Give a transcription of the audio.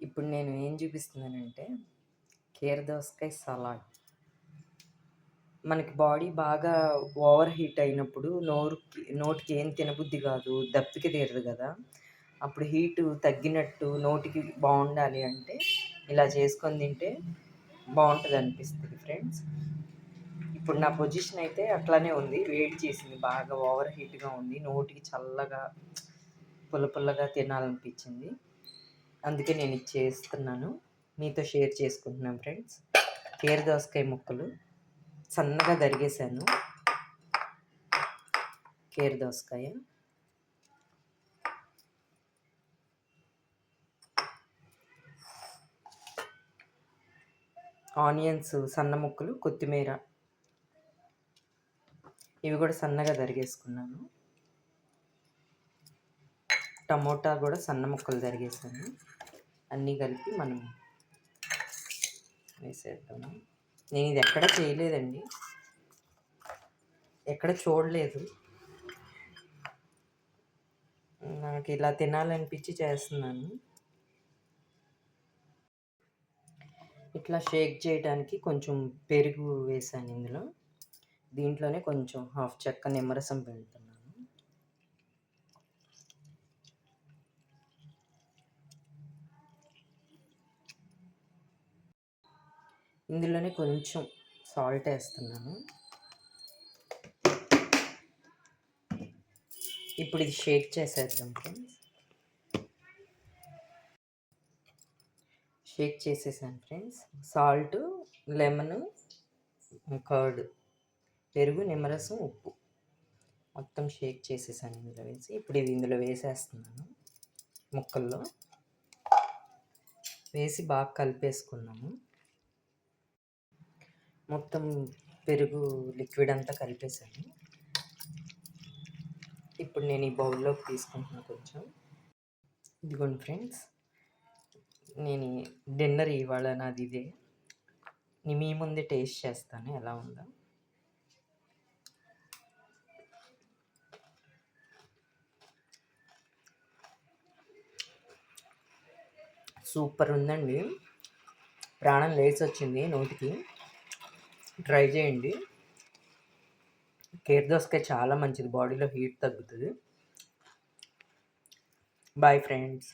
ఇప్పుడు నేను ఏం చూపిస్తున్నానంటే కీర దోసకాయ సలాడ్. మనకి బాడీ బాగా ఓవర్ హీట్ అయినప్పుడు నోటికి ఏం తినబుద్ధి కాదు, దప్పిక తీరదు కదా. అప్పుడు హీటు తగ్గినట్టు నోటికి బాగుండాలి అంటే ఇలా చేసుకొని తింటే బాగుంటుంది అనిపిస్తుంది ఫ్రెండ్స్. ఇప్పుడు నా పొజిషన్ అయితే అట్లానే ఉంది, వేడి చేసింది, బాగా ఓవర్ హీట్గా ఉంది, నోటికి చల్లగా పుల్ల పుల్లగా తినాలనిపించింది. అందుకే నేను ఇది చేస్తున్నాను, మీతో షేర్ చేసుకుంటున్నాను ఫ్రెండ్స్. కీర దోసకాయ ముక్కలు సన్నగా తరిగేసాను. కీర దోసకాయ, ఆనియన్స్ సన్న ముక్కలు, కొత్తిమీర ఇవి కూడా సన్నగా తరిగేసుకున్నాను. టమోటా కూడా సన్న ముక్కలు తరిగేసాను. అన్నీ కలిపి మనం వేసేద్దాము. నేను ఇది ఎక్కడ చేయలేదండి, ఎక్కడ చూడలేదు, నాకు ఇలా తినాలనిపించి చేస్తున్నాను. ఇట్లా షేక్ చేయడానికి కొంచెం పెరుగు వేసాను ఇందులో. దీంట్లోనే కొంచెం హాఫ్ చెక్క నిమ్మరసం పెడుతున్నాను. ఇందులోనే కొంచెం సాల్ట్ వేస్తున్నాను. ఇప్పుడు ఇది షేక్ చేసేద్దాం ఫ్రెండ్స్. షేక్ చేసేసాను ఫ్రెండ్స్. సాల్ట్, లెమన్, కర్డ్, పెరుగు, నిమ్మరసం, ఉప్పు మొత్తం షేక్ చేసేసాను ఇందులో వేసి. ఇప్పుడు ఇది ఇందులో వేసేస్తున్నాను. ముక్కల్లో వేసి బాగా కలిపేసుకున్నాము. మొత్తం పెరుగు లిక్విడ్ అంతా కలిపేసాను. ఇప్పుడు నేను ఈ బౌల్లోకి తీసుకుంటున్నాను కొంచెం. ఇదిగోండి ఫ్రెండ్స్, నేను డిన్నర్ ఇవాళ నాది ఇదే. మీ ముందే టేస్ట్ చేస్తాను ఎలా ఉందో. సూపర్ ఉందండి, ప్రాణం లేచి వచ్చింది నోటికి. ట్రై చేయండి. కీర దోసకాయ చాలా మంచిది, బాడీలో హీట్ తగ్గుతుంది. Bye friends.